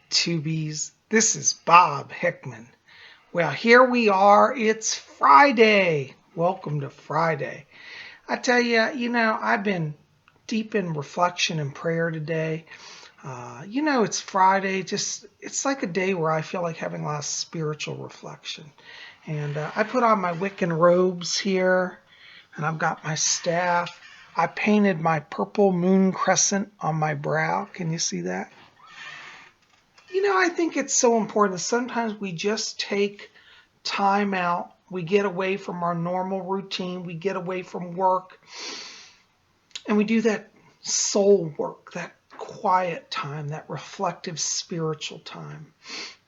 Tubies. This is Bob Hickman. Well, here we are. It's Friday. Welcome to Friday. I tell you, I've been deep in reflection and prayer today. It's Friday. It's like a day where I feel like having a lot of spiritual reflection. And I put on my Wiccan robes here, and I've got my staff. I painted my purple moon crescent on my brow. Can you see that? I think it's so important. Sometimes we just take time out. We get away from our normal routine. We get away from work. And we do that soul work, that quiet time, that reflective spiritual time.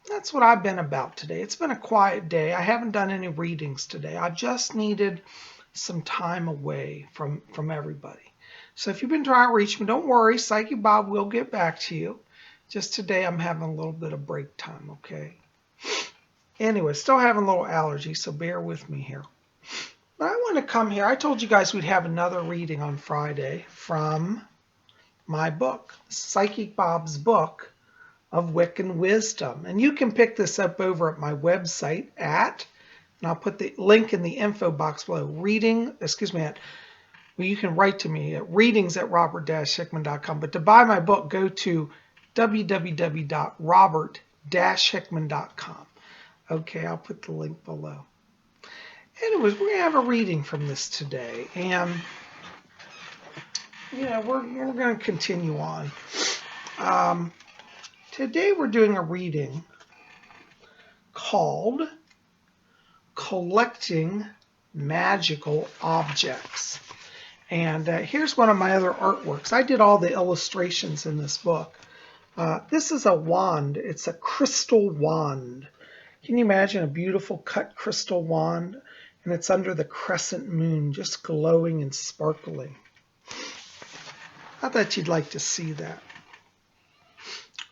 That's what I've been about today. It's been a quiet day. I haven't done any readings today. I just needed some time away from everybody. So if you've been trying to reach me, don't worry. Psychic Bob will get back to you. Just today I'm having a little bit of break time, okay? Anyway, still having a little allergy, so bear with me here. But I want to come here. I told you guys we'd have another reading on Friday from my book, Psychic Bob's Book of Wiccan Wisdom. And you can pick this up over at my website and I'll put the link in the info box below, you can write to me at readings@robert-hickman.com. But to buy my book, go to www.robert-hickman.com. Okay, I'll put the link below. Anyways, we're going to have a reading from this today. And, we're going to continue on. Today we're doing a reading called Collecting Magical Objects. And here's one of my other artworks. I did all the illustrations in this book. This is a wand. It's a crystal wand. Can you imagine a beautiful cut crystal wand? And it's under the crescent moon, just glowing and sparkling. I thought you'd like to see that.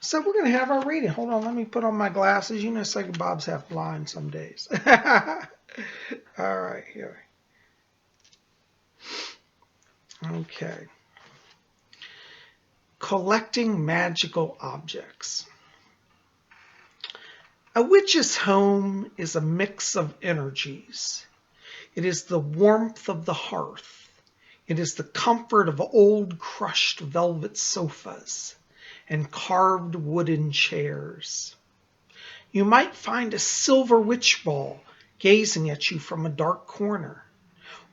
So we're going to have our reading. Hold on, let me put on my glasses. You know, Psychic Bob's half blind some days. All right, here. Okay. Collecting magical objects. A witch's home is a mix of energies. It is the warmth of the hearth. It is the comfort of old crushed velvet sofas and carved wooden chairs. You might find a silver witch ball gazing at you from a dark corner,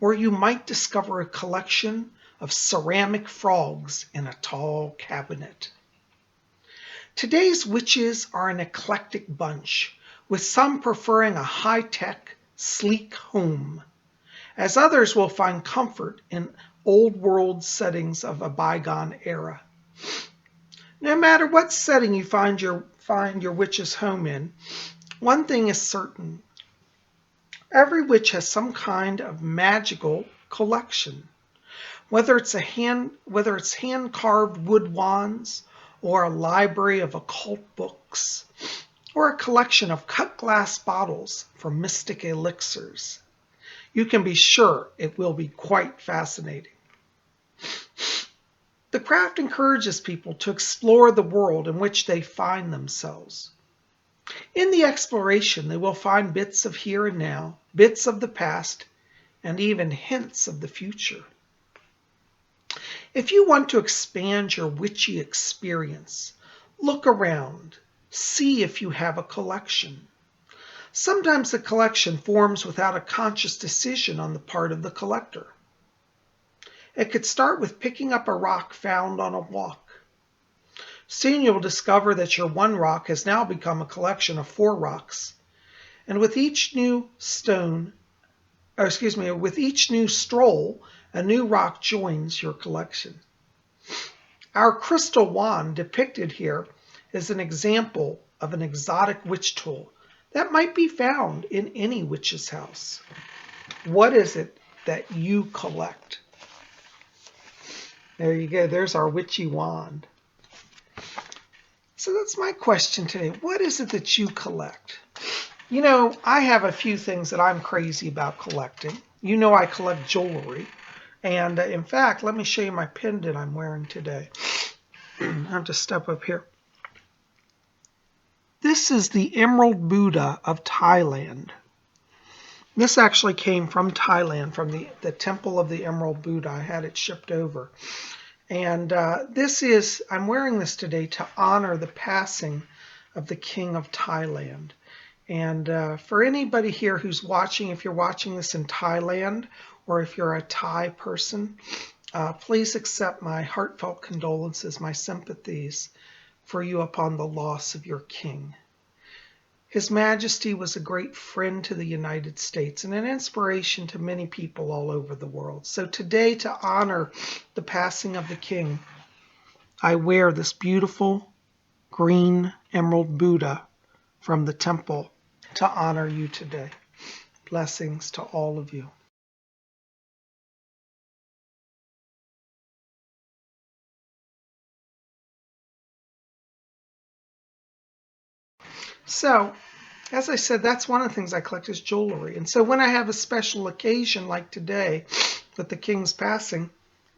or you might discover a collection of ceramic frogs in a tall cabinet. Today's witches are an eclectic bunch, with some preferring a high-tech, sleek home, as others will find comfort in old-world settings of a bygone era. No matter what setting you find your witch's home in, one thing is certain. Every witch has some kind of magical collection. Whether it's hand-carved wood wands, or a library of occult books, or a collection of cut glass bottles for mystic elixirs, you can be sure it will be quite fascinating. The craft encourages people to explore the world in which they find themselves. In the exploration, they will find bits of here and now, bits of the past, and even hints of the future. If you want to expand your witchy experience, look around, see if you have a collection. Sometimes the collection forms without a conscious decision on the part of the collector. It could start with picking up a rock found on a walk. Soon you'll discover that your one rock has now become a collection of 4 rocks, and with each new stroll, a new rock joins your collection. Our crystal wand depicted here is an example of an exotic witch tool that might be found in any witch's house. What is it that you collect? There you go. There's our witchy wand. So that's my question today. What is it that you collect? I have a few things that I'm crazy about collecting. I collect jewelry. And in fact, let me show you my pendant I'm wearing today. I have to step up here. this is the Emerald Buddha of Thailand. This actually came from Thailand, from the Temple of the Emerald Buddha. I had it shipped over. And I'm wearing this today to honor the passing of the King of Thailand. And for anybody here who's watching, if you're watching this in Thailand, or if you're a Thai person, please accept my heartfelt condolences, my sympathies for you upon the loss of your king. His Majesty was a great friend to the United States and an inspiration to many people all over the world. So today, to honor the passing of the king, I wear this beautiful green emerald Buddha from the temple to honor you today. Blessings to all of you. So, as I said, that's one of the things I collect is jewelry. And so when I have a special occasion like today with the king's passing,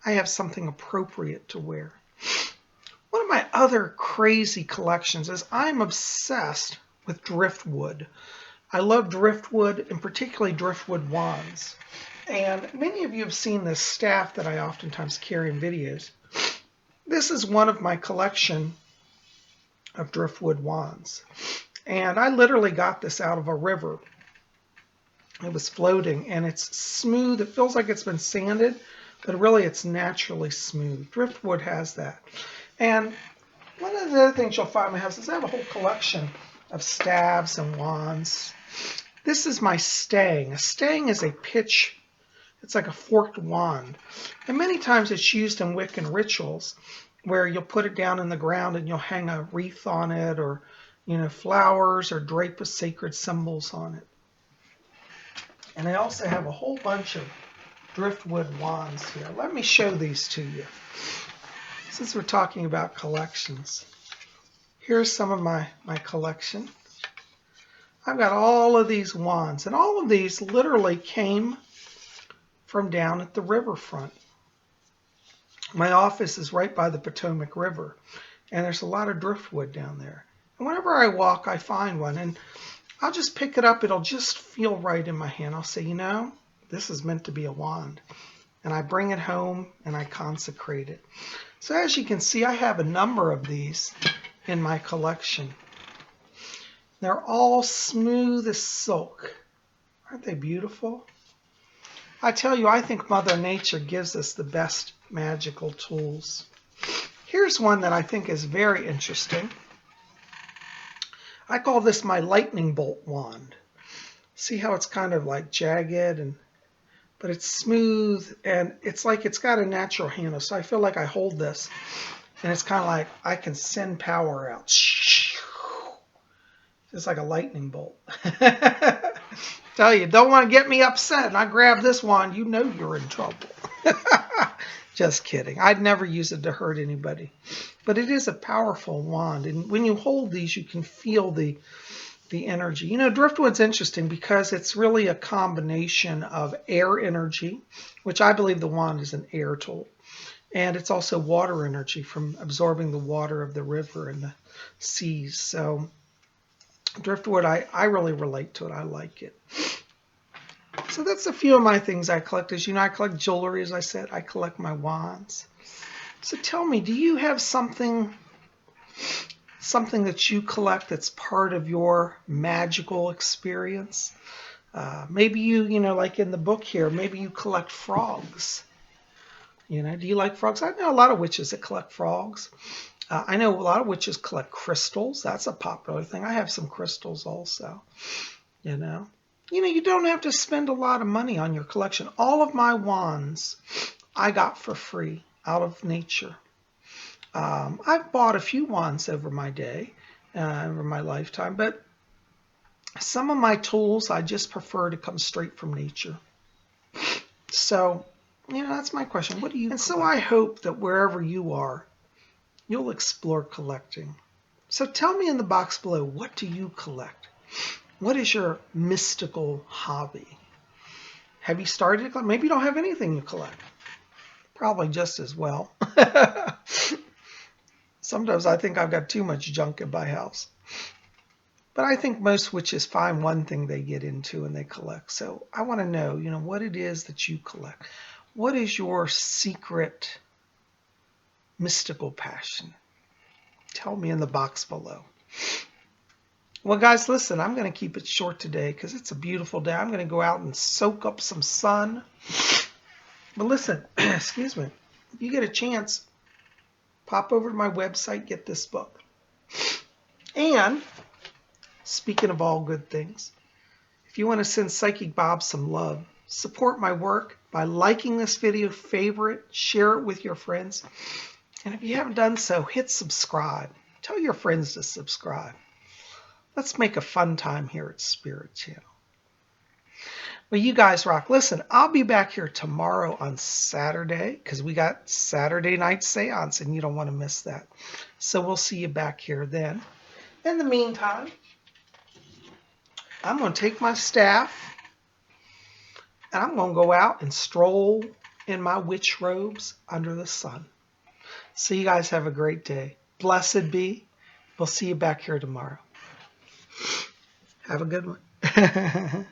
I have something appropriate to wear. One of my other crazy collections is I'm obsessed with driftwood. I love driftwood, and particularly driftwood wands. And many of you have seen this staff that I oftentimes carry in videos. This is one of my collection of driftwood wands. And I literally got this out of a river. It was floating, and it's smooth. It feels like it's been sanded, but really it's naturally smooth. Driftwood has that. And one of the other things you'll find in my house is I have a whole collection of staves and wands. This is my stang. A stang is a pitch. It's like a forked wand. And many times it's used in Wiccan rituals where you'll put it down in the ground and you'll hang a wreath on it, or flowers, or drape with sacred symbols on it. And I also have a whole bunch of driftwood wands here. Let me show these to you. Since we're talking about collections, here's some of my collection. I've got all of these wands, and all of these literally came from down at the riverfront. My office is right by the Potomac River, and there's a lot of driftwood down there. And whenever I walk, I find one, and I'll just pick it up. It'll just feel right in my hand. I'll say, this is meant to be a wand. And I bring it home, and I consecrate it. So as you can see, I have a number of these in my collection. They're all smooth as silk. Aren't they beautiful? I tell you, I think Mother Nature gives us the best magical tools. Here's one that I think is very interesting. I call this my lightning bolt wand. See how it's kind of like jagged, but it's smooth, and it's like it's got a natural handle. So I feel like I hold this, and it's kind of like I can send power out. It's like a lightning bolt. Tell you, don't want to get me upset, and I grab this wand, you're in trouble. Just kidding. I'd never use it to hurt anybody. But it is a powerful wand, and when you hold these, you can feel the energy. Driftwood's interesting because it's really a combination of air energy, which I believe the wand is an air tool, and it's also water energy from absorbing the water of the river and the seas. So driftwood, I really relate to it. I like it. So that's a few of my things I collect. As you know, I collect jewelry, as I said. I collect my wands. So tell me, do you have something that you collect that's part of your magical experience? Maybe you like in the book here, maybe you collect frogs. Do you like frogs? I know a lot of witches that collect frogs. I know a lot of witches collect crystals. That's a popular thing. I have some crystals also. You don't have to spend a lot of money on your collection. All of my wands I got for free out of nature. I've bought a few wands over my day, over my lifetime, but some of my tools I just prefer to come straight from nature. So, that's my question. What do you collect? So I hope that wherever you are, you'll explore collecting. So tell me in the box below, what do you collect? What is your mystical hobby? Have you started to collect? Maybe you don't have anything you collect. Probably just as well. Sometimes I think I've got too much junk in my house. But I think most witches find one thing they get into and they collect. So I want to know, what it is that you collect. What is your secret mystical passion? Tell me in the box below. Well, guys, listen, I'm going to keep it short today because it's a beautiful day. I'm going to go out and soak up some sun. But listen, excuse me, if you get a chance, pop over to my website, get this book. And speaking of all good things, if you want to send Psychic Bob some love, support my work by liking this video, favorite, share it with your friends. And if you haven't done so, hit subscribe. Tell your friends to subscribe. Let's make a fun time here at Spirit Channel. Well, you guys rock. Listen, I'll be back here tomorrow on Saturday because we got Saturday night seance and you don't want to miss that. So we'll see you back here then. In the meantime, I'm going to take my staff and I'm going to go out and stroll in my witch robes under the sun. So you guys have a great day. Blessed be. We'll see you back here tomorrow. Have a good one.